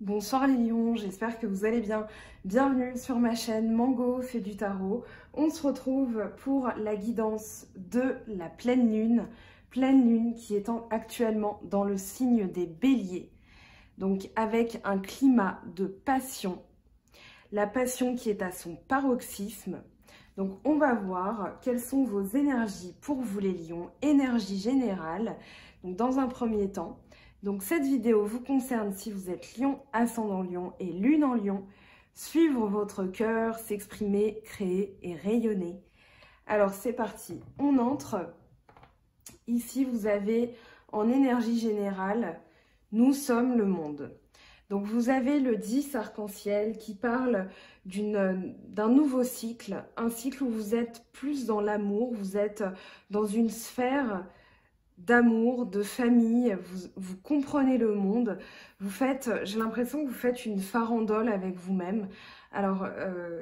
Bonsoir les lions, j'espère que vous allez bien. Bienvenue sur ma chaîne Mango fait du tarot. On se retrouve pour la guidance de la pleine lune qui est actuellement dans le signe des béliers. Donc avec un climat de passion, la passion qui est à son paroxysme. Donc on va voir quelles sont vos énergies pour vous les lions, énergie générale. Donc dans un premier temps, donc cette vidéo vous concerne si vous êtes lion, ascendant lion et lune en lion. Suivre votre cœur, s'exprimer, créer et rayonner. Alors c'est parti, on entre. Ici vous avez en énergie générale, nous sommes le monde. Donc vous avez le 10 arc-en-ciel qui parle d'un nouveau cycle, un cycle où vous êtes plus dans l'amour, vous êtes dans une sphère d'amour, de famille, vous comprenez le monde, j'ai l'impression que vous faites une farandole avec vous-même. Alors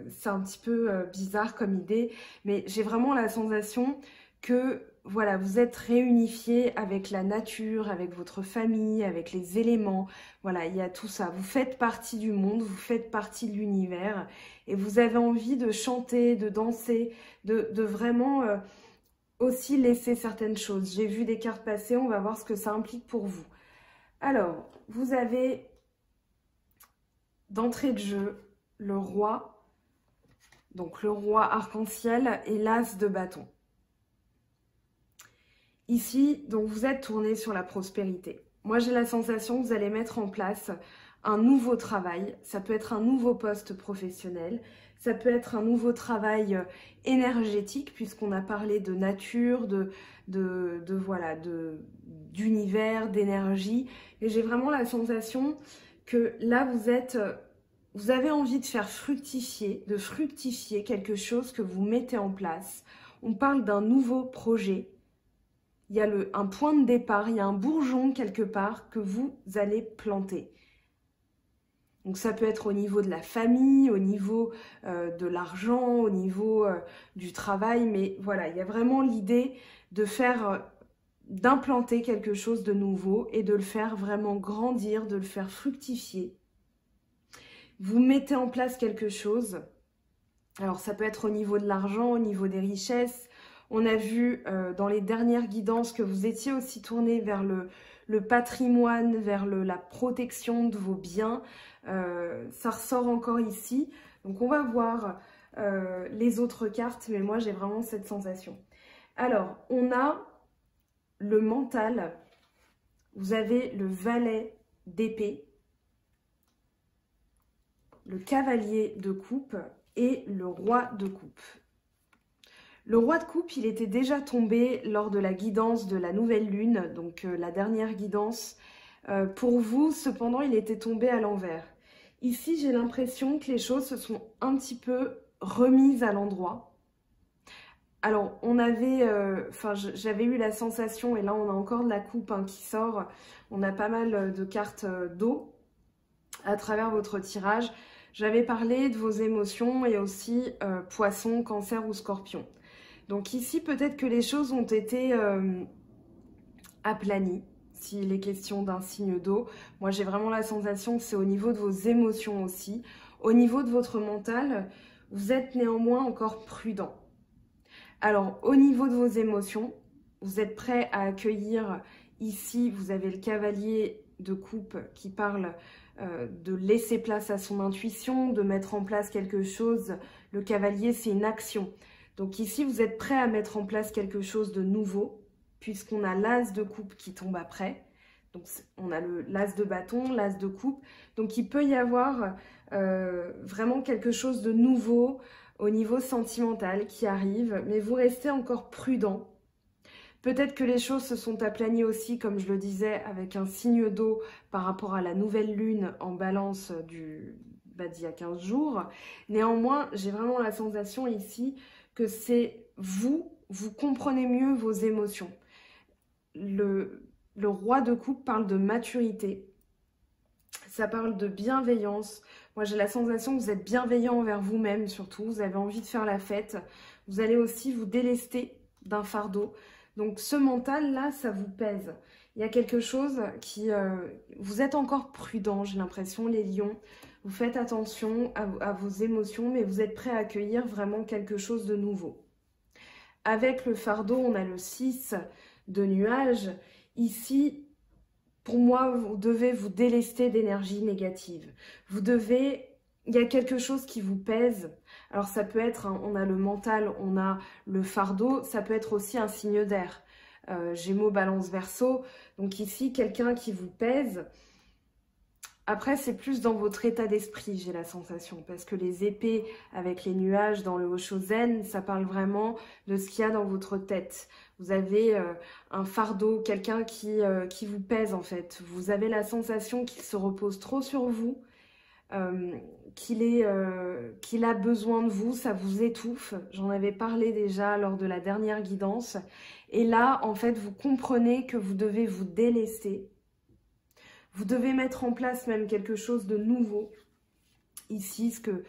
c'est un petit peu bizarre comme idée, mais j'ai vraiment la sensation que voilà, vous êtes réunifié avec la nature, avec votre famille, avec les éléments. Voilà, il y a tout ça. Vous faites partie du monde, vous faites partie de l'univers et vous avez envie de chanter, de danser, de vraiment aussi laisser certaines choses. J'ai vu des cartes passer, on va voir ce que ça implique pour vous. Alors, vous avez d'entrée de jeu le roi, donc le roi arc-en-ciel et l'as de bâton. Ici, donc vous êtes tourné sur la prospérité. Moi, j'ai la sensation que vous allez mettre en place un nouveau travail. Ça peut être un nouveau poste professionnel. Ça peut être un nouveau travail énergétique, puisqu'on a parlé de nature, d'univers, d'énergie. Et j'ai vraiment la sensation que là, vous avez envie de faire fructifier quelque chose que vous mettez en place. On parle d'un nouveau projet. Il y a un point de départ, il y a un bourgeon quelque part que vous allez planter. Donc ça peut être au niveau de la famille, au niveau de l'argent, au niveau du travail, mais voilà, il y a vraiment l'idée d'implanter quelque chose de nouveau et de le faire vraiment grandir, de le faire fructifier. Vous mettez en place quelque chose, alors ça peut être au niveau de l'argent, au niveau des richesses. On a vu dans les dernières guidances que vous étiez aussi tourné vers le patrimoine, vers la protection de vos biens. Ça ressort encore ici. Donc on va voir les autres cartes, mais moi j'ai vraiment cette sensation. Alors, on a le mental. Vous avez le valet d'épée, le cavalier de coupe et le roi de coupe. Le roi de coupe, il était déjà tombé lors de la guidance de la nouvelle lune, donc la dernière guidance. Pour vous, cependant, il était tombé à l'envers. Ici, j'ai l'impression que les choses se sont un petit peu remises à l'endroit. Alors, j'avais eu la sensation, et là on a encore de la coupe qui sort, on a pas mal de cartes d'eau à travers votre tirage. J'avais parlé de vos émotions et aussi poisson, cancer ou scorpion. Donc ici, peut-être que les choses ont été aplanies, s'il est question d'un signe d'eau. Moi, j'ai vraiment la sensation que c'est au niveau de vos émotions aussi. Au niveau de votre mental, vous êtes néanmoins encore prudent. Alors, au niveau de vos émotions, vous êtes prêt à accueillir, ici, vous avez le cavalier de coupe qui parle de laisser place à son intuition, de mettre en place quelque chose. Le cavalier, c'est une action. Donc ici, vous êtes prêt à mettre en place quelque chose de nouveau, puisqu'on a l'as de coupe qui tombe après. Donc on a l'as de bâton, l'as de coupe. Donc il peut y avoir vraiment quelque chose de nouveau au niveau sentimental qui arrive, mais vous restez encore prudent. Peut-être que les choses se sont aplanies aussi, comme je le disais, avec un signe d'eau par rapport à la nouvelle lune en balance d'il y a 15 jours. Néanmoins, j'ai vraiment la sensation ici que c'est vous comprenez mieux vos émotions. Le roi de coupe parle de maturité, ça parle de bienveillance. Moi, j'ai la sensation que vous êtes bienveillant envers vous-même surtout, vous avez envie de faire la fête. Vous allez aussi vous délester d'un fardeau. Donc ce mental-là, ça vous pèse. il y a quelque chose qui... vous êtes encore prudent, j'ai l'impression, les lions. Vous faites attention à vos émotions, mais vous êtes prêts à accueillir vraiment quelque chose de nouveau. Avec le fardeau, on a le 6 de nuages. Ici, pour moi, vous devez vous délester d'énergie négative. Vous devez... Il y a quelque chose qui vous pèse. Alors ça peut être, hein, on a le mental, on a le fardeau, ça peut être aussi un signe d'air. Gémeaux, Balance, Verseau. Donc ici, quelqu'un qui vous pèse. Après, c'est plus dans votre état d'esprit, j'ai la sensation. Parce que les épées avec les nuages dans le Oshozen, ça parle vraiment de ce qu'il y a dans votre tête. Vous avez un fardeau, quelqu'un qui vous pèse en fait. Vous avez la sensation qu'il se repose trop sur vous. Qu'il a besoin de vous, ça vous étouffe. J'en avais parlé déjà lors de la dernière guidance. Et là, en fait, vous comprenez que vous devez vous délester. Vous devez mettre en place même quelque chose de nouveau. Ici, ce que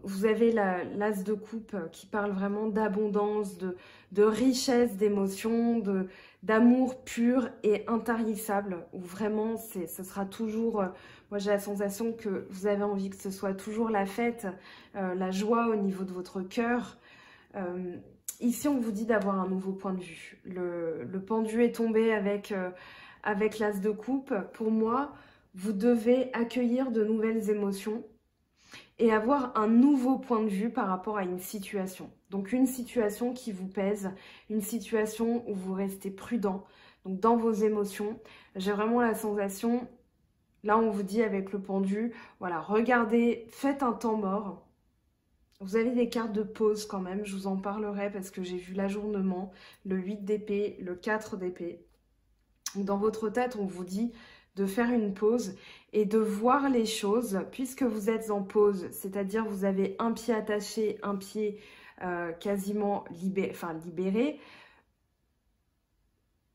vous avez l'as de coupe qui parle vraiment d'abondance, de richesse d'émotions, d'amour pur et intarissable. Où vraiment, ce sera toujours... moi, j'ai la sensation que vous avez envie que ce soit toujours la fête, la joie au niveau de votre cœur. Ici, on vous dit d'avoir un nouveau point de vue. Le pendu est tombé avec l'as de coupe. Pour moi, vous devez accueillir de nouvelles émotions et avoir un nouveau point de vue par rapport à une situation. Donc, une situation qui vous pèse, une situation où vous restez prudent. Donc, dans vos émotions, j'ai vraiment la sensation... Là, on vous dit avec le pendu, voilà, regardez, faites un temps mort. Vous avez des cartes de pause quand même, je vous en parlerai parce que j'ai vu l'ajournement, le 8 d'épée, le 4 d'épée. Dans votre tête, on vous dit de faire une pause et de voir les choses puisque vous êtes en pause, c'est-à-dire vous avez un pied attaché, un pied quasiment libéré.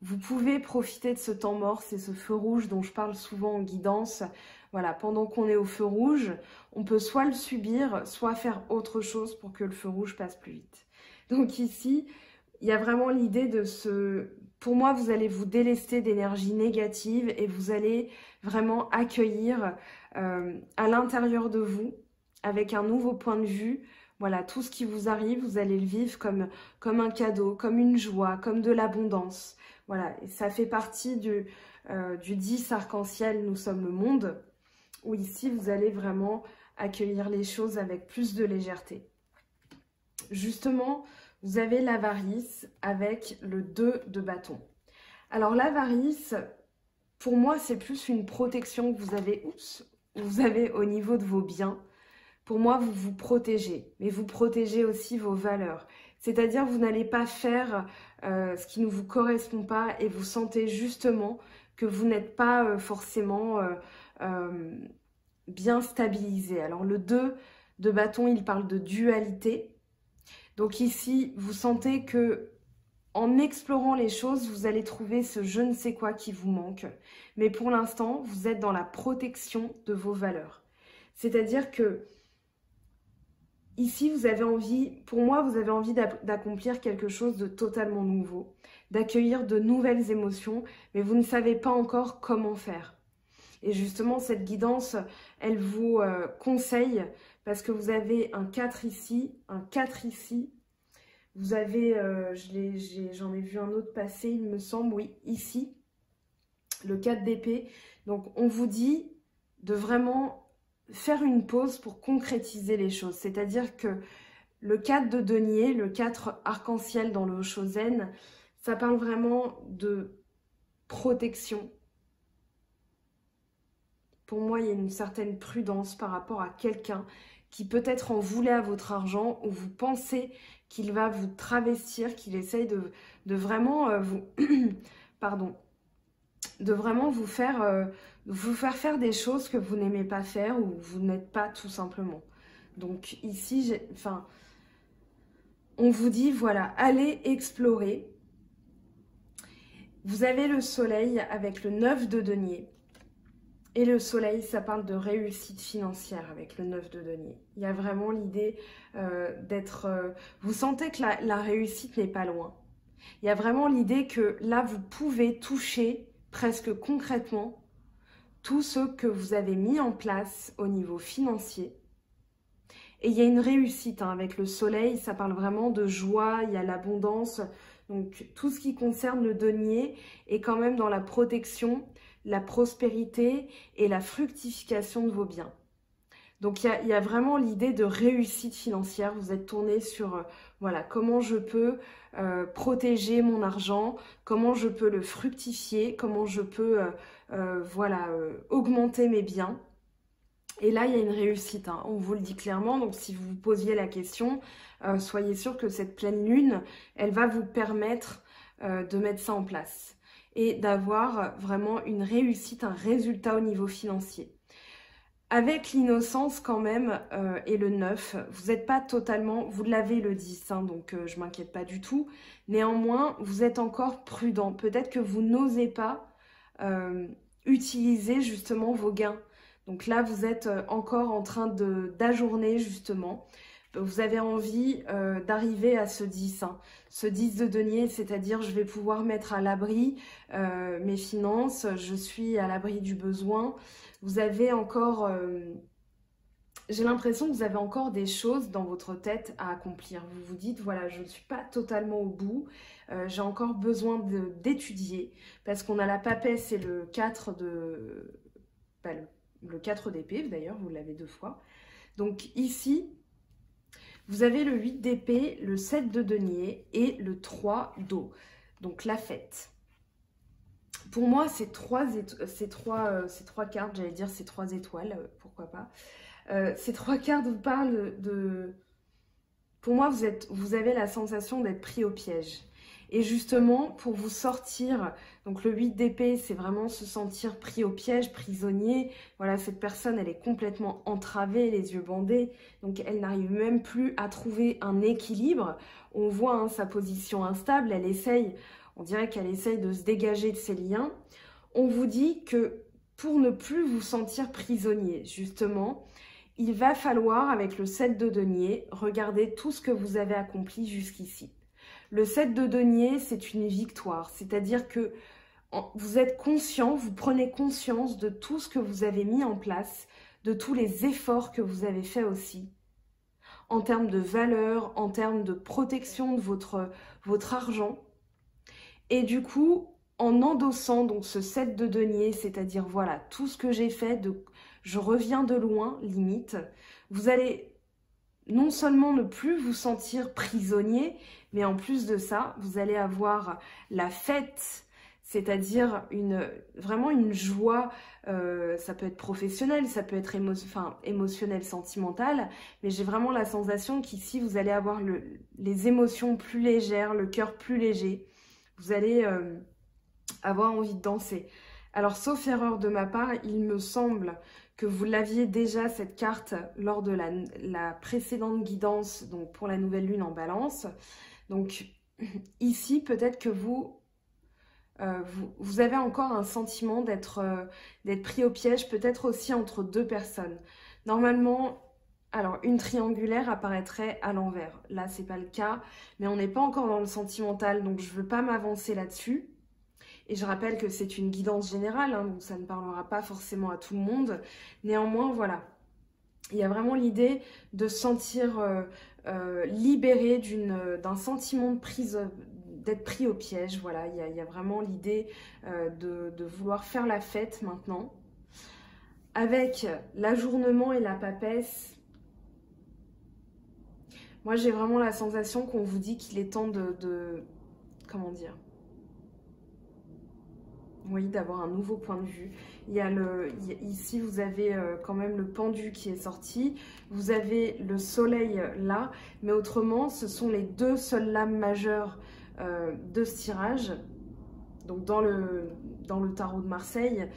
Vous pouvez profiter de ce temps mort, c'est ce feu rouge dont je parle souvent en guidance. Voilà, pendant qu'on est au feu rouge, on peut soit le subir, soit faire autre chose pour que le feu rouge passe plus vite. Donc ici, il y a vraiment l'idée de se... Pour moi, vous allez vous délester d'énergie négative et vous allez vraiment accueillir à l'intérieur de vous, avec un nouveau point de vue. Voilà, tout ce qui vous arrive, vous allez le vivre comme un cadeau, comme une joie, comme de l'abondance. Voilà, et ça fait partie du 10 arc-en-ciel, nous sommes le monde, où ici, vous allez vraiment accueillir les choses avec plus de légèreté. Justement, vous avez l'avarice avec le 2 de bâton. Alors l'avarice, pour moi, c'est plus une protection que vous avez au niveau de vos biens. Pour moi, vous vous protégez, mais vous protégez aussi vos valeurs. C'est-à-dire, vous n'allez pas faire ce qui ne vous correspond pas et vous sentez justement que vous n'êtes pas forcément bien stabilisé. Alors, le 2 de bâton, il parle de dualité. Donc ici, vous sentez que en explorant les choses, vous allez trouver ce je ne sais quoi qui vous manque. Mais pour l'instant, vous êtes dans la protection de vos valeurs. C'est-à-dire que ici, vous avez envie, pour moi, vous avez envie d'accomplir quelque chose de totalement nouveau, d'accueillir de nouvelles émotions, mais vous ne savez pas encore comment faire. Et justement, cette guidance, elle vous conseille, parce que vous avez un 4 ici, un 4 ici, vous avez, j'en ai vu un autre passer, il me semble, oui, ici, le 4 d'épée. Donc, on vous dit de vraiment faire une pause pour concrétiser les choses. C'est-à-dire que le 4 de denier, le 4 arc-en-ciel dans le Oshozen, ça parle vraiment de protection. Pour moi, il y a une certaine prudence par rapport à quelqu'un qui peut-être en voulait à votre argent ou vous pensez qu'il va vous travestir, qu'il essaye de vraiment vous... pardon. De vraiment vous faire faire des choses que vous n'aimez pas faire ou vous n'êtes pas tout simplement. Donc ici, on vous dit, voilà, allez explorer. Vous avez le soleil avec le 9 de denier. Et le soleil, ça parle de réussite financière avec le 9 de denier. Il y a vraiment l'idée d'être... vous sentez que la réussite n'est pas loin. Il y a vraiment l'idée que là, vous pouvez toucher presque concrètement tout ce que vous avez mis en place au niveau financier. Et il y a une réussite hein, avec le soleil, ça parle vraiment de joie, il y a l'abondance. Donc tout ce qui concerne le denier est quand même dans la protection, la prospérité et la fructification de vos biens. Donc il y a vraiment l'idée de réussite financière. Vous êtes tourné sur voilà, comment je peux protéger mon argent, comment je peux le fructifier, comment je peux voilà, augmenter mes biens. Et là, il y a une réussite, hein, on vous le dit clairement. Donc si vous vous posiez la question, soyez sûr que cette pleine lune, elle va vous permettre de mettre ça en place et d'avoir vraiment une réussite, un résultat au niveau financier. Avec l'innocence quand même et le 9, vous n'êtes pas totalement, vous l'avez le 10, hein, donc je ne m'inquiète pas du tout. Néanmoins, vous êtes encore prudent. Peut-être que vous n'osez pas utiliser justement vos gains. Donc là, vous êtes encore en train d'ajourner justement. Vous avez envie d'arriver à ce 10, hein. Ce 10 de denier, c'est-à-dire je vais pouvoir mettre à l'abri mes finances, je suis à l'abri du besoin. Vous avez encore, j'ai l'impression que vous avez encore des choses dans votre tête à accomplir. Vous vous dites, voilà, je ne suis pas totalement au bout, j'ai encore besoin d'étudier, parce qu'on a la papesse et le 4 de... Bah, le 4 d'épée, d'ailleurs, vous l'avez 2 fois. Donc ici, vous avez le 8 d'épée, le 7 de denier et le 3 d'eau. Donc la fête. Pour moi, ces trois cartes, j'allais dire ces 3 étoiles, pourquoi pas. Ces 3 cartes vous parlent de... Pour moi, vous avez la sensation d'être pris au piège. Et justement, pour vous sortir, donc le 8 d'épée, c'est vraiment se sentir pris au piège, prisonnier. Voilà, cette personne, elle est complètement entravée, les yeux bandés. Donc, elle n'arrive même plus à trouver un équilibre. On voit hein, sa position instable, elle essaye, on dirait qu'elle essaye de se dégager de ses liens. On vous dit que pour ne plus vous sentir prisonnier, justement, il va falloir, avec le 7 de denier, regarder tout ce que vous avez accompli jusqu'ici. Le 7 de denier, c'est une victoire, c'est-à-dire que vous êtes conscient, vous prenez conscience de tout ce que vous avez mis en place, de tous les efforts que vous avez faits aussi, en termes de valeur, en termes de protection de votre argent. Et du coup, en endossant donc ce 7 de denier, c'est-à-dire voilà, tout ce que j'ai fait, je reviens de loin, limite, vous allez non seulement ne plus vous sentir prisonnier, mais en plus de ça, vous allez avoir la fête, c'est-à-dire vraiment une joie, ça peut être professionnel, ça peut être émotionnel, sentimental, mais j'ai vraiment la sensation qu'ici, vous allez avoir les émotions plus légères, le cœur plus léger, vous allez avoir envie de danser. Alors, sauf erreur de ma part, il me semble que vous l'aviez déjà cette carte lors de la précédente guidance, donc pour la nouvelle lune en balance. Donc ici, peut-être que vous avez encore un sentiment d'être pris au piège, peut-être aussi entre 2 personnes. Normalement, alors une triangulaire apparaîtrait à l'envers. Là, c'est pas le cas, mais on n'est pas encore dans le sentimental, donc je veux pas m'avancer là-dessus. Et je rappelle que c'est une guidance générale, hein, donc ça ne parlera pas forcément à tout le monde. Néanmoins, voilà, il y a vraiment l'idée de se sentir libéré d'un sentiment de prise, d'être pris au piège. Voilà, il y a vraiment l'idée de vouloir faire la fête maintenant. Avec l'ajournement et la papesse, moi j'ai vraiment la sensation qu'on vous dit qu'il est temps comment dire ? Oui, d'avoir un nouveau point de vue. Ici, vous avez quand même le pendu qui est sorti. Vous avez le soleil là. Mais autrement, ce sont les 2 seules lames majeures de ce tirage. Donc, dans le tarot de Marseille,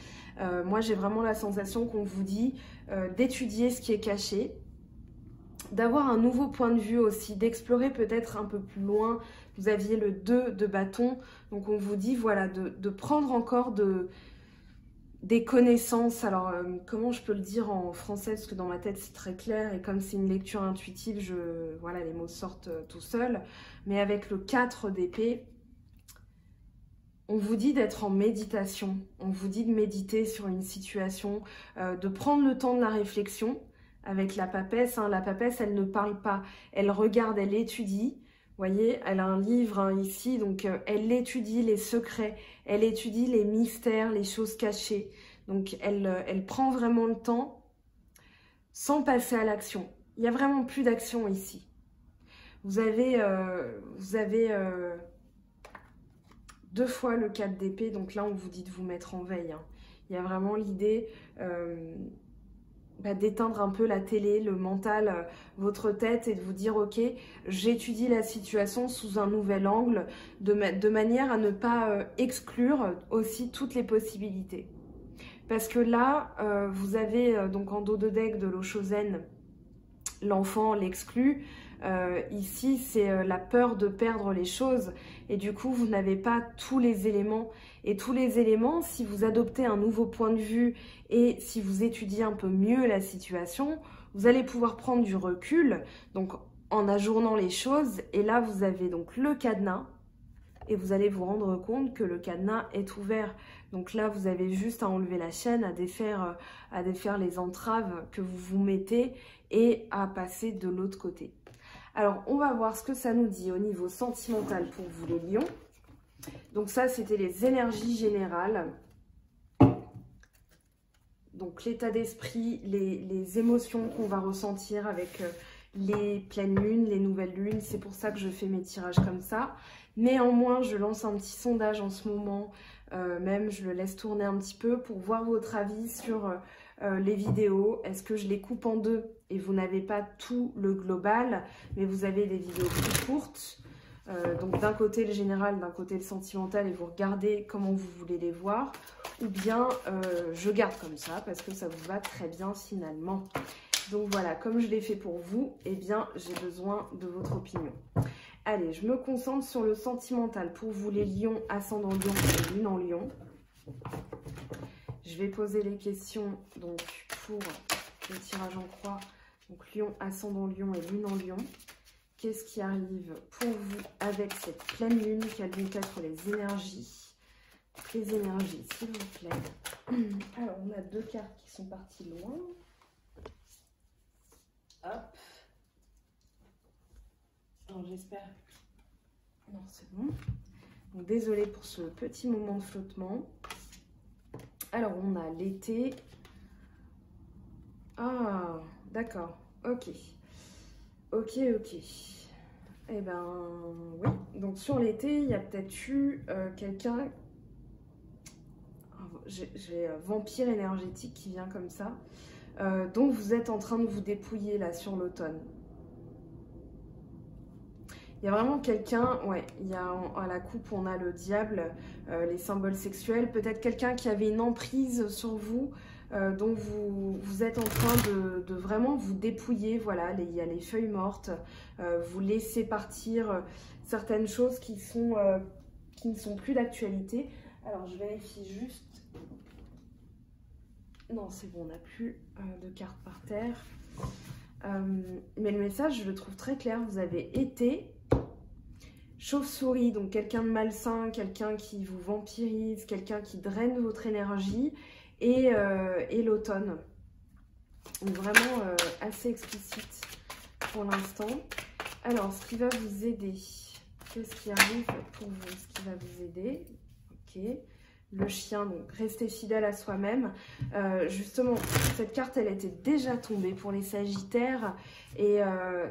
moi, j'ai vraiment la sensation qu'on vous dit d'étudier ce qui est caché. D'avoir un nouveau point de vue aussi, d'explorer peut-être un peu plus loin. Vous aviez le 2 de bâton, donc on vous dit voilà de prendre encore des connaissances. Alors comment je peux le dire en français, parce que dans ma tête c'est très clair et comme c'est une lecture intuitive, voilà, les mots sortent tout seuls. Mais avec le 4 d'épée, On vous dit d'être en méditation, on vous dit de méditer sur une situation, de prendre le temps de la réflexion avec la papesse. Hein. La papesse, elle ne parle pas, elle regarde, elle étudie. Vous voyez, elle a un livre hein, ici, donc elle étudie les secrets, elle étudie les mystères, les choses cachées. Donc elle prend vraiment le temps sans passer à l'action. Il n'y a vraiment plus d'action ici. Vous avez 2 fois le 4 d'épée, donc là on vous dit de vous mettre en veille. Hein. Il y a vraiment l'idée d'éteindre un peu la télé, le mental, votre tête et de vous dire ok, j'étudie la situation sous un nouvel angle de manière à ne pas exclure aussi toutes les possibilités. Parce que là, vous avez donc en dos de deck de l'Oshozen, l'enfant, l'exclu. Ici, c'est la peur de perdre les choses et du coup, vous n'avez pas tous les éléments. Et tous les éléments, si vous adoptez un nouveau point de vue et si vous étudiez un peu mieux la situation, vous allez pouvoir prendre du recul, donc en ajournant les choses. Et là, vous avez donc le cadenas et vous allez vous rendre compte que le cadenas est ouvert. Donc là, vous avez juste à enlever la chaîne, à défaire les entraves que vous vous mettez et à passer de l'autre côté. Alors, on va voir ce que ça nous dit au niveau sentimental pour vous les lions. Donc ça, c'était les énergies générales. Donc l'état d'esprit, les émotions qu'on va ressentir avec les pleines lunes, les nouvelles lunes. C'est pour ça que je fais mes tirages comme ça. Néanmoins, je lance un petit sondage en ce moment. Même, je le laisse tourner un petit peu pour voir votre avis sur les vidéos. Est-ce que je les coupe en 2 et vous n'avez pas tout le global, mais vous avez des vidéos plus courtes. Donc d'un côté le général, d'un côté le sentimental et vous regardez comment vous voulez les voir. Ou bien je garde comme ça parce que ça vous va très bien finalement. Donc voilà, comme je l'ai fait pour vous, eh bien j'ai besoin de votre opinion. Allez, je me concentre sur le sentimental pour vous les lions, ascendant lion et lune en lion. Je vais poser les questions donc pour le tirage en croix. Donc lion, ascendant lion et lune en lion. Qu'est-ce qui arrive pour vous avec cette pleine lune? Quelles vont être les énergies? Les énergies, s'il vous plaît. Alors, on a 2 cartes qui sont parties loin. Hop. Alors, j'espère. Non, c'est bon. Donc, désolée pour ce petit moment de flottement. Alors, on a l'été. Ah, d'accord. Ok. Ok. Eh ben, oui. Donc, sur l'été, il y a peut-être eu quelqu'un... J'ai vampire énergétique qui vient comme ça. Donc, vous êtes en train de vous dépouiller, là, sur l'automne. Il y a vraiment quelqu'un... Ouais, il y a à la coupe, on a le diable, les symboles sexuels. Peut-être quelqu'un qui avait une emprise sur vous... donc vous êtes en train de vraiment vous dépouiller, voilà, il y a les feuilles mortes, vous laissez partir certaines choses qui ne sont plus d'actualité. Alors je vérifie juste, non c'est bon, on n'a plus de cartes par terre, mais le message je le trouve très clair. Vous avez été chauve-souris, donc quelqu'un de malsain, quelqu'un qui vous vampirise, quelqu'un qui draine votre énergie. Et l'automne. Donc vraiment assez explicite pour l'instant. Alors, ce qui va vous aider. Qu'est-ce qui arrive pour vous? Ce qui va vous aider. Ok. Le chien, donc restez fidèle à soi-même. Justement, cette carte, elle était déjà tombée pour les Sagittaires. Et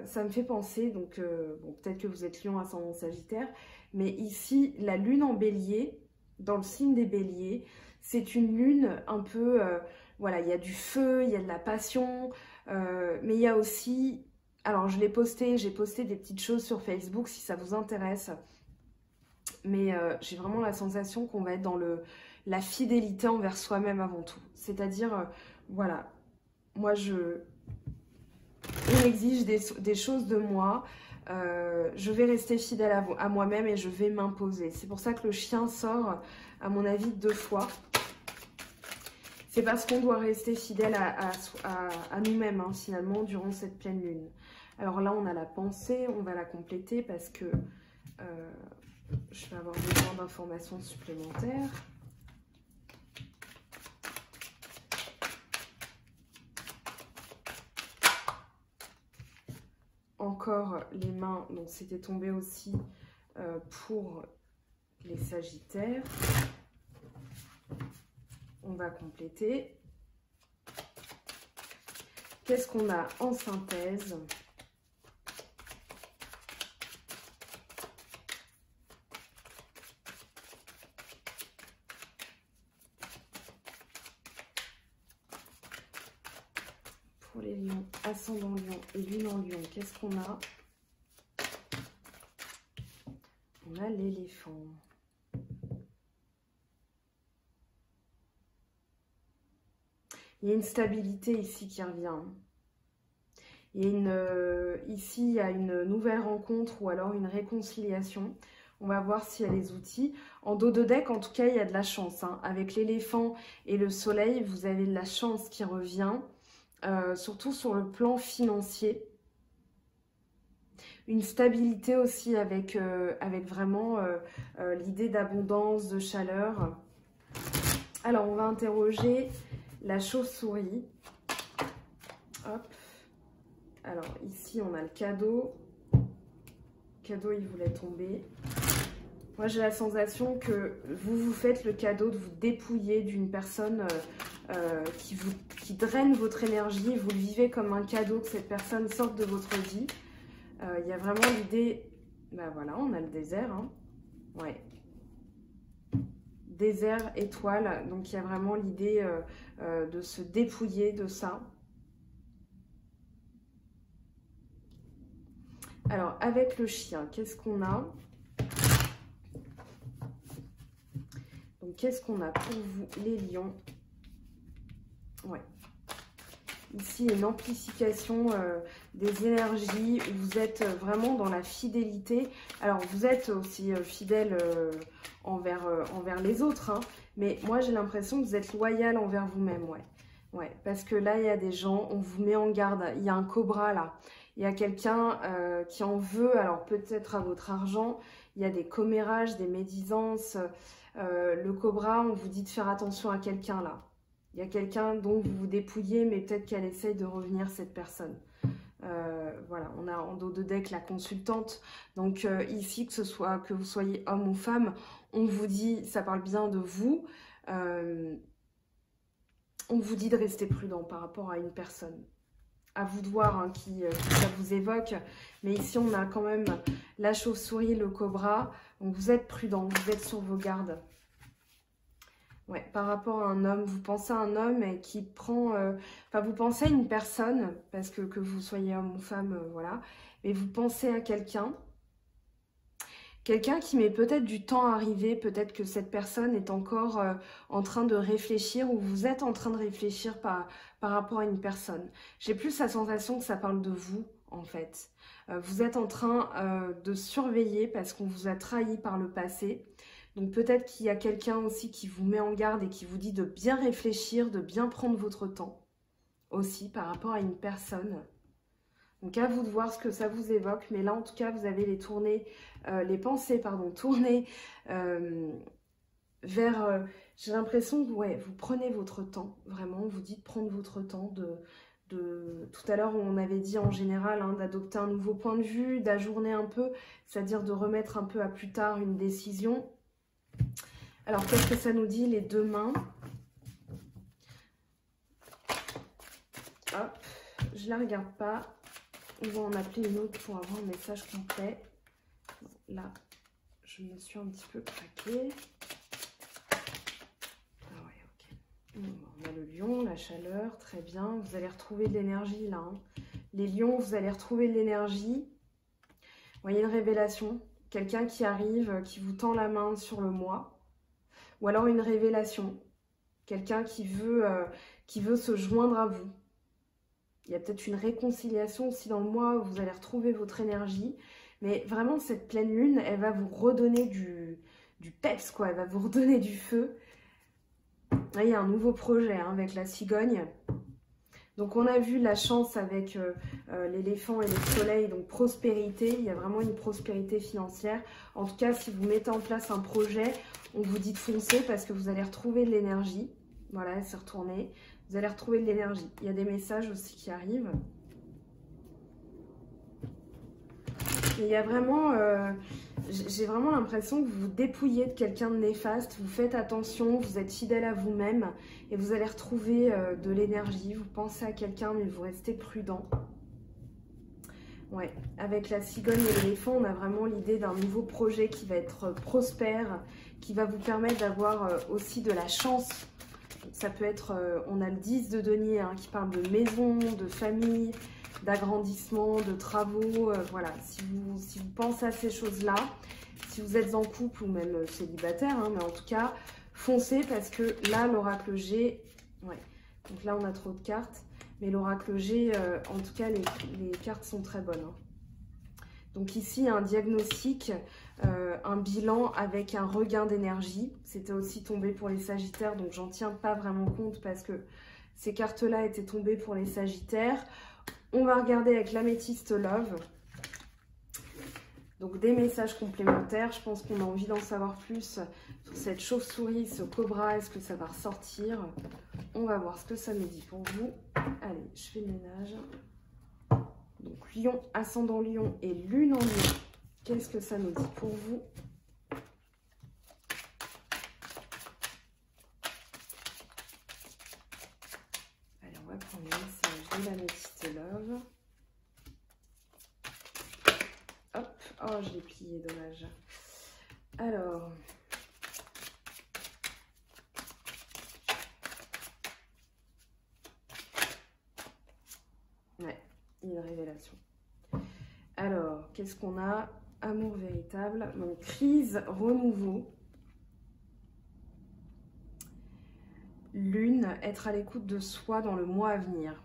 ça me fait penser, donc bon, peut-être que vous êtes Lion ascendant Sagittaire. Mais ici, la lune en bélier, dans le signe des béliers, c'est une lune un peu, voilà, il y a du feu, il y a de la passion, mais il y a aussi, alors je l'ai posté, j'ai posté des petites choses sur Facebook si ça vous intéresse, mais j'ai vraiment la sensation qu'on va être dans la fidélité envers soi-même avant tout. C'est-à-dire, voilà, moi on exige des choses de moi, je vais rester fidèle à moi-même et je vais m'imposer. C'est pour ça que le chien sort, à mon avis, 2 fois. C'est parce qu'on doit rester fidèle à nous-mêmes, hein, finalement, durant cette pleine lune. Alors là, on a la pensée, on va la compléter parce que Je vais avoir besoin d'informations supplémentaires. Encore les mains, donc c'était tombé aussi pour les Sagittaires. On va compléter. Qu'est-ce qu'on a en synthèse? Pour les lions, ascendant lion et lune en lion, qu'est-ce qu'on a? On a l'éléphant. Il y a une stabilité ici qui revient. Ici, il y a une nouvelle rencontre ou alors une réconciliation. On va voir s'il y a les outils. En dos de deck, en tout cas, il y a de la chance. Avec l'éléphant et le soleil, vous avez de la chance qui revient, surtout sur le plan financier. Une stabilité aussi avec vraiment l'idée d'abondance, de chaleur. Alors, on va interroger la chauve-souris. Hop. Alors, ici, on a le cadeau. Le cadeau, il voulait tomber. Moi, j'ai la sensation que vous faites le cadeau de vous dépouiller d'une personne qui draine votre énergie. Vous le vivez comme un cadeau, que cette personne sorte de votre vie. Il y a vraiment l'idée... Ben voilà, on a le désert. Hein. Ouais. Désert, étoile. Donc, il y a vraiment l'idée de se dépouiller de ça. Alors, avec le chien, qu'est-ce qu'on a? Donc, qu'est-ce qu'on a pour vous, les lions? Ouais. Ici, une amplification des énergies. Vous êtes vraiment dans la fidélité. Alors, vous êtes aussi fidèle envers les autres. Hein, mais moi, j'ai l'impression que vous êtes loyal envers vous-même. Ouais. Ouais. Parce que là, il y a des gens, on vous met en garde. Il y a un cobra là. Il y a quelqu'un qui en veut, alors peut-être à votre argent. Il y a des commérages, des médisances. Le cobra, on vous dit de faire attention à quelqu'un là. Il y a quelqu'un dont vous vous dépouillez, mais peut-être qu'elle essaye de revenir, cette personne. Voilà, on a en dos de deck la consultante. Donc ici, que vous soyez homme ou femme, on vous dit, ça parle bien de vous. On vous dit de rester prudent par rapport à une personne. À vous de voir hein, qui ça vous évoque. Mais ici, on a quand même la chauve-souris, le cobra. Donc vous êtes prudent, vous êtes sur vos gardes. Ouais, par rapport à un homme, vous pensez à un homme qui prend... Enfin, vous pensez à une personne, parce que vous soyez homme ou femme, voilà. Mais vous pensez à quelqu'un. Quelqu'un qui met peut-être du temps à arriver. Peut-être que cette personne est encore en train de réfléchir ou vous êtes en train de réfléchir par rapport à une personne. J'ai plus la sensation que ça parle de vous, en fait. Vous êtes en train de surveiller parce qu'on vous a trahi par le passé. Donc peut-être qu'il y a quelqu'un aussi qui vous met en garde et qui vous dit de bien réfléchir, de bien prendre votre temps aussi par rapport à une personne. Donc à vous de voir ce que ça vous évoque. Mais là en tout cas vous avez les pensées tournées vers... j'ai l'impression que ouais, vous prenez votre temps, vraiment. On vous dit de prendre votre temps tout à l'heure on avait dit en général hein, d'adopter un nouveau point de vue, d'ajourner un peu, c'est-à-dire de remettre un peu à plus tard une décision. Alors, qu'est-ce que ça nous dit, les deux mains? Hop, je ne la regarde pas. On va en appeler une autre pour avoir un message complet. Bon, là, je me suis un petit peu craquée. Ah ouais, ok. Bon, on a le lion, la chaleur, très bien. Vous allez retrouver de l'énergie, là. Hein. Les lions, vous allez retrouver de l'énergie. Vous voyez une révélation. Quelqu'un qui arrive, qui vous tend la main sur le mois. Ou alors une révélation. Quelqu'un qui veut se joindre à vous. Il y a peut-être une réconciliation aussi dans le mois où vous allez retrouver votre énergie. Mais vraiment, cette pleine lune, elle va vous redonner du peps, quoi. Elle va vous redonner du feu. Là, il y a un nouveau projet hein, avec la cigogne. Donc on a vu la chance avec l'éléphant et le soleil, donc prospérité, il y a vraiment une prospérité financière. En tout cas, si vous mettez en place un projet, on vous dit de foncer parce que vous allez retrouver de l'énergie. Voilà, elle s'est retournée. Vous allez retrouver de l'énergie. Il y a des messages aussi qui arrivent. Et il y a vraiment, j'ai vraiment l'impression que vous vous dépouillez de quelqu'un de néfaste, vous faites attention, vous êtes fidèle à vous-même et vous allez retrouver de l'énergie. Vous pensez à quelqu'un mais vous restez prudent. Ouais, avec la cigogne et l'éléphant, on a vraiment l'idée d'un nouveau projet qui va être prospère, qui va vous permettre d'avoir aussi de la chance. Ça peut être, on a le 10 de denier hein, qui parle de maison, de famille, d'agrandissement, de travaux. Voilà, si vous pensez à ces choses-là, si vous êtes en couple ou même célibataire, hein, mais en tout cas, foncez parce que là, l'oracle G, ouais, donc là, on a trop de cartes. Mais l'oracle G, en tout cas, les cartes sont très bonnes. Hein. Donc ici, un diagnostic, un bilan avec un regain d'énergie. C'était aussi tombé pour les Sagittaires, donc j'en tiens pas vraiment compte parce que ces cartes-là étaient tombées pour les Sagittaires. On va regarder avec l'améthyste Love. Donc des messages complémentaires. Je pense qu'on a envie d'en savoir plus sur cette chauve-souris, ce cobra. Est-ce que ça va ressortir? On va voir ce que ça me dit pour vous. Allez, je fais le ménage. Donc Lion, ascendant Lion et Lune en Lion. Qu'est-ce que ça nous dit pour vous? Allez, on va prendre le message de l'améthyste Love. Hop, oh je l'ai plié, dommage. Alors... ouais, une révélation. Alors, qu'est-ce qu'on a? Amour véritable. Donc, crise, renouveau. Lune, être à l'écoute de soi dans le mois à venir.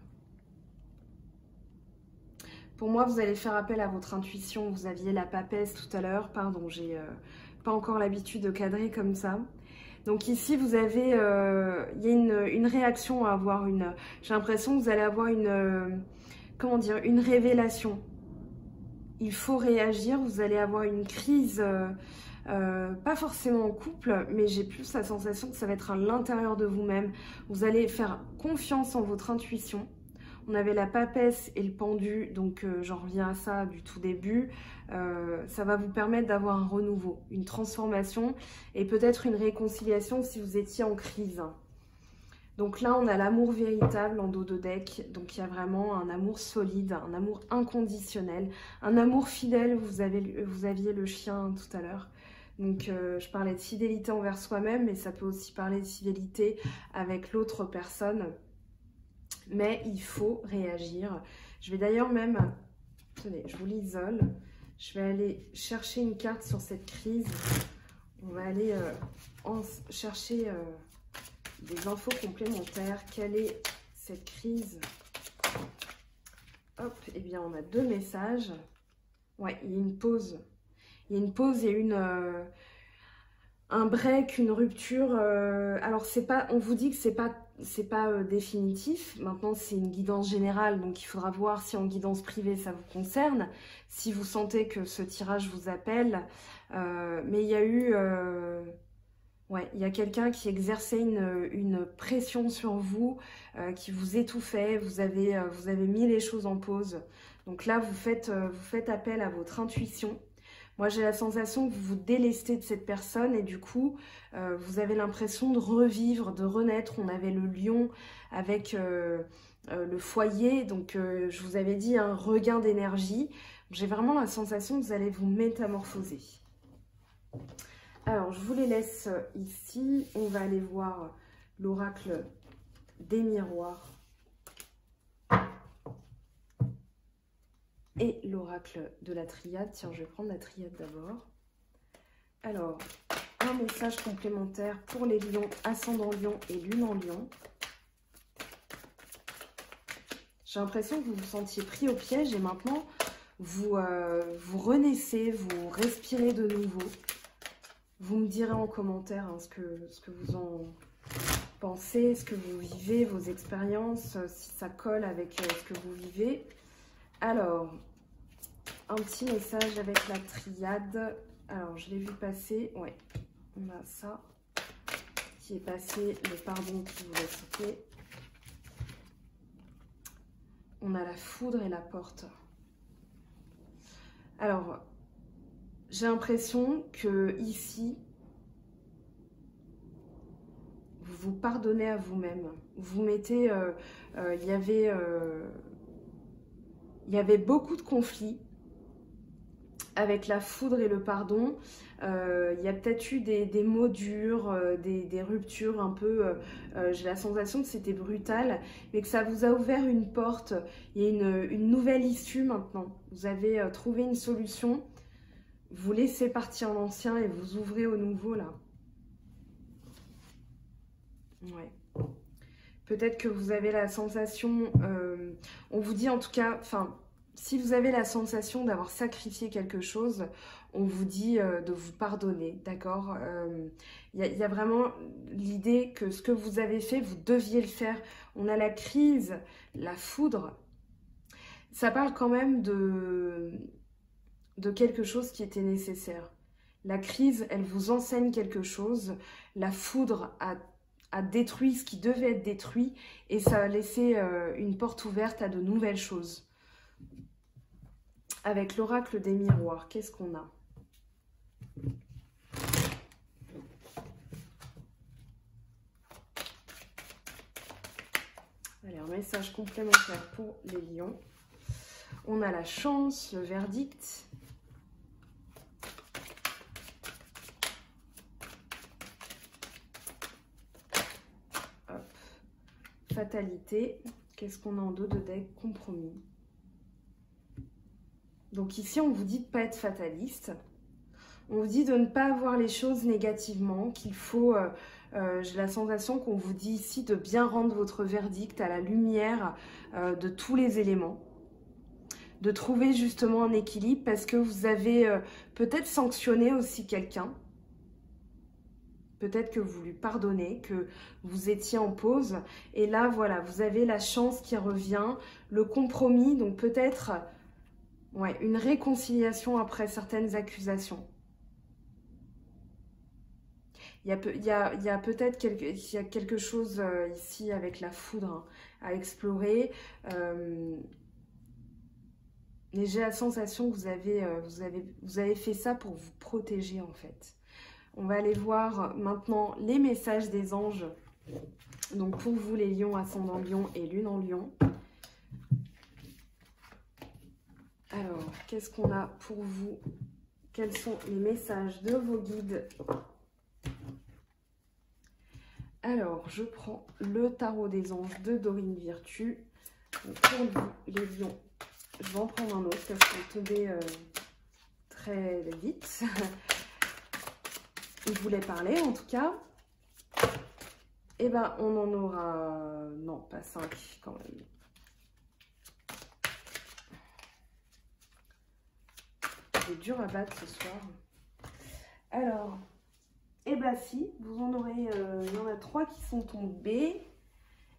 Pour moi, vous allez faire appel à votre intuition. Vous aviez la papesse tout à l'heure. Pardon, j'ai pas encore l'habitude de cadrer comme ça. Donc ici, vous avez, il y a une réaction à avoir. J'ai l'impression que vous allez avoir comment dire, une révélation. Il faut réagir. Vous allez avoir une crise, pas forcément en couple, mais j'ai plus la sensation que ça va être à l'intérieur de vous-même. Vous allez faire confiance en votre intuition. On avait la papesse et le pendu, donc j'en reviens à ça du tout début. Ça va vous permettre d'avoir un renouveau, une transformation et peut-être une réconciliation si vous étiez en crise. Donc là, on a l'amour véritable en dos de deck. Donc il y a vraiment un amour solide, un amour inconditionnel, un amour fidèle. Vous aviez le chien tout à l'heure. Donc je parlais de fidélité envers soi-même, mais ça peut aussi parler de fidélité avec l'autre personne. Mais il faut réagir. Je vais d'ailleurs même... Tenez, je vous l'isole. Je vais aller chercher une carte sur cette crise. On va aller chercher des infos complémentaires. Quelle est cette crise? Hop, eh bien on a deux messages. Ouais, il y a une pause. Il y a une pause et un break, une rupture. Alors c'est pas, on vous dit que c'est pas définitif. Maintenant c'est une guidance générale, donc il faudra voir si en guidance privée ça vous concerne, si vous sentez que ce tirage vous appelle. Mais il y a eu, ouais, il y a quelqu'un qui exerçait une pression sur vous, qui vous étouffait. Vous avez mis les choses en pause. Donc là vous faites appel à votre intuition. Moi, j'ai la sensation que vous vous délestez de cette personne et du coup, vous avez l'impression de revivre, de renaître. On avait le lion avec le foyer, donc je vous avais dit un regain d'énergie. J'ai vraiment la sensation que vous allez vous métamorphoser. Alors, je vous les laisse ici. On va aller voir l'oracle des miroirs. Et l'oracle de la triade. Tiens, je vais prendre la triade d'abord. Alors, un message complémentaire pour les lions, ascendant lion et lune en lion. J'ai l'impression que vous vous sentiez pris au piège et maintenant, vous renaissez, vous respirez de nouveau. Vous me direz en commentaire hein, ce que vous en pensez, ce que vous vivez, vos expériences, si ça colle avec ce que vous vivez. Alors, un petit message avec la triade. Alors, je l'ai vu passer. Ouais, on a ça qui est passé, le pardon qui voulait sauter. On a la foudre et la porte. Alors, j'ai l'impression que ici, vous vous pardonnez à vous-même. Vous mettez, il y avait beaucoup de conflits avec la foudre et le pardon. Il y a peut-être eu des mots durs, des ruptures un peu, j'ai la sensation que c'était brutal, mais que ça vous a ouvert une porte. Il y a une nouvelle issue maintenant. Vous avez trouvé une solution, vous laissez partir l'ancien et vous ouvrez au nouveau là. Ouais. Peut-être que vous avez la sensation, on vous dit en tout cas, enfin, si vous avez la sensation d'avoir sacrifié quelque chose, on vous dit de vous pardonner, d'accord? Il y a vraiment l'idée que ce que vous avez fait, vous deviez le faire. On a la crise, la foudre. Ça parle quand même de quelque chose qui était nécessaire. La crise, elle vous enseigne quelque chose. La foudre a détruit ce qui devait être détruit et ça a laissé une porte ouverte à de nouvelles choses. Avec l'oracle des miroirs, qu'est-ce qu'on a? Allez, un message complémentaire pour les lions. On a la chance, le verdict. Hop. Fatalité. Qu'est-ce qu'on a en dos de deck? Compromis. Donc ici, on vous dit de ne pas être fataliste. On vous dit de ne pas voir les choses négativement, qu'il faut... j'ai la sensation qu'on vous dit ici de bien rendre votre verdict à la lumière de tous les éléments. De trouver justement un équilibre parce que vous avez peut-être sanctionné aussi quelqu'un. Peut-être que vous lui pardonnez, que vous étiez en pause. Et là, voilà, vous avez la chance qui revient, le compromis, donc peut-être... Ouais, une réconciliation après certaines accusations. Il y a peut-être quelque chose ici avec la foudre à explorer. Mais j'ai la sensation que vous avez fait ça pour vous protéger en fait. On va aller voir maintenant les messages des anges. Donc pour vous les lions, ascendant lion et lune en lion. Alors, qu'est-ce qu'on a pour vous? Quels sont les messages de vos guides? Alors, je prends le tarot des anges de Dorine Virtue. Donc, pour vous, les lions, je vais en prendre un autre parce qu'on tombait très vite. Il voulait parler, en tout cas. Eh bien, on en aura... Non, pas 5 quand même. C'est dur à battre ce soir. Alors, eh bien si, vous en aurez, il y en a 3 qui sont tombés.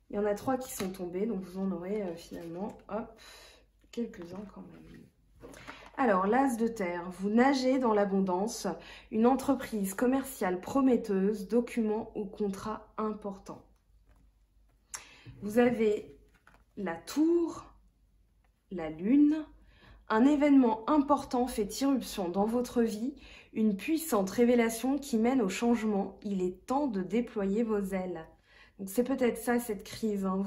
Il y en a 3 qui sont tombés, donc vous en aurez finalement, hop, quelques-uns quand même. Alors, l'as de terre, vous nagez dans l'abondance, une entreprise commerciale prometteuse, document ou contrat important. Vous avez la tour, la lune. Un événement important fait irruption dans votre vie, une puissante révélation qui mène au changement. Il est temps de déployer vos ailes. Donc c'est peut-être ça cette crise. Hein.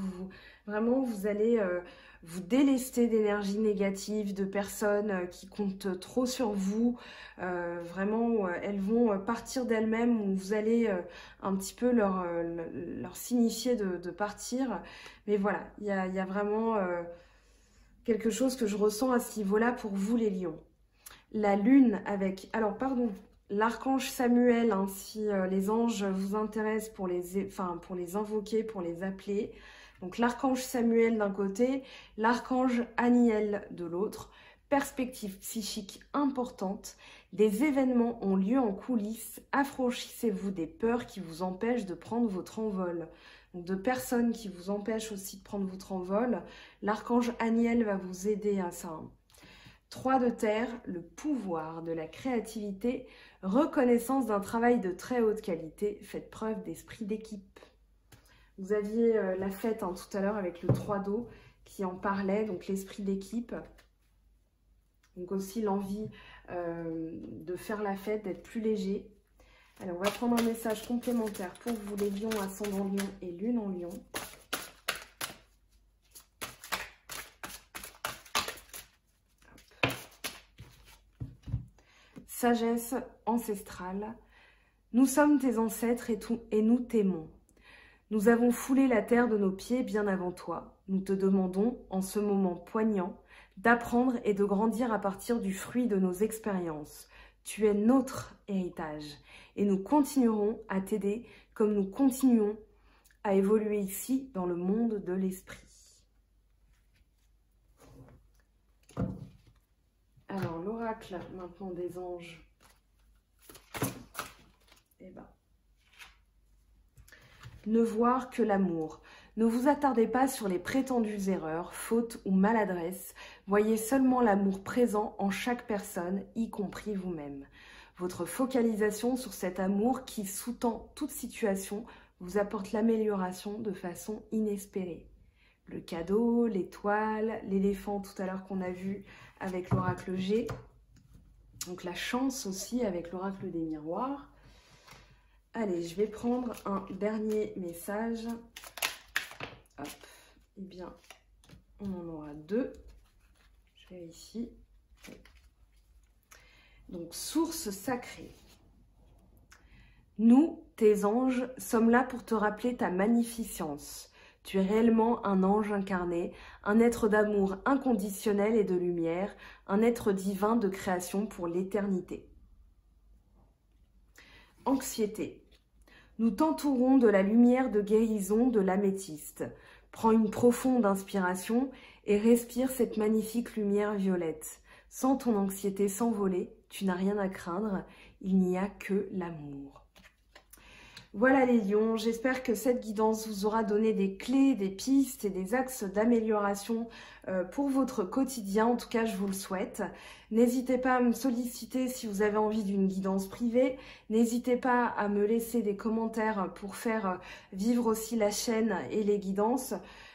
Vraiment, vous allez vous délester d'énergie négative, de personnes qui comptent trop sur vous. Vraiment, elles vont partir d'elles-mêmes ou vous allez un petit peu leur signifier de partir. Mais voilà, il y a vraiment... quelque chose que je ressens à ce niveau-là pour vous les lions. La lune avec... Alors, pardon, l'archange Samuel, hein, si les anges vous intéressent pour les invoquer, pour les appeler. Donc, l'archange Samuel d'un côté, l'archange Aniel de l'autre. Perspective psychique importante. Des événements ont lieu en coulisses. Affranchissez-vous des peurs qui vous empêchent de prendre votre envol. Donc, de personnes qui vous empêchent aussi de prendre votre envol. L'archange Aniel va vous aider à ça. 3 de terre, le pouvoir de la créativité, reconnaissance d'un travail de très haute qualité, faites preuve d'esprit d'équipe. Vous aviez la fête tout à l'heure avec le 3 d'eau qui en parlait, donc l'esprit d'équipe. Donc aussi l'envie de faire la fête, d'être plus léger. Allez, on va prendre un message complémentaire pour vous les lions, ascendant lion et lune en lion. Sagesse ancestrale. Nous sommes tes ancêtres et nous t'aimons. Nous avons foulé la terre de nos pieds bien avant toi. Nous te demandons, en ce moment poignant, d'apprendre et de grandir à partir du fruit de nos expériences. Tu es notre héritage et nous continuerons à t'aider comme nous continuons à évoluer ici dans le monde de l'esprit. Alors, l'oracle maintenant des anges. Eh ben, ne voir que l'amour. Ne vous attardez pas sur les prétendues erreurs, fautes ou maladresses. Voyez seulement l'amour présent en chaque personne, y compris vous-même. Votre focalisation sur cet amour qui sous-tend toute situation vous apporte l'amélioration de façon inespérée. Le cadeau, l'étoile, l'éléphant tout à l'heure qu'on a vu avec l'oracle G. Donc la chance aussi avec l'oracle des miroirs. Allez, je vais prendre un dernier message. Hop, eh bien, on en aura 2. Je vérifie. Donc, source sacrée. Nous, tes anges, sommes là pour te rappeler ta magnificence. Tu es réellement un ange incarné, un être d'amour inconditionnel et de lumière, un être divin de création pour l'éternité. Anxiété. Nous t'entourons de la lumière de guérison de l'améthyste. Prends une profonde inspiration et respire cette magnifique lumière violette. Sens ton anxiété s'envoler, tu n'as rien à craindre, il n'y a que l'amour. Voilà les lions, j'espère que cette guidance vous aura donné des clés, des pistes et des axes d'amélioration pour votre quotidien. En tout cas, je vous le souhaite. N'hésitez pas à me solliciter si vous avez envie d'une guidance privée. N'hésitez pas à me laisser des commentaires pour faire vivre aussi la chaîne et les guidances.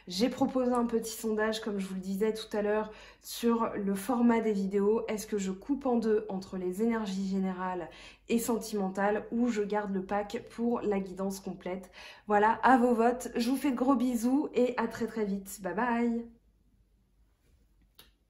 J'ai proposé un petit sondage, comme je vous le disais tout à l'heure, sur le format des vidéos. Est-ce que je coupe en deux entre les énergies générales et sentimentales ou je garde le pack pour la guidance complète? Voilà, à vos votes. Je vous fais de gros bisous et à très très vite. Bye bye!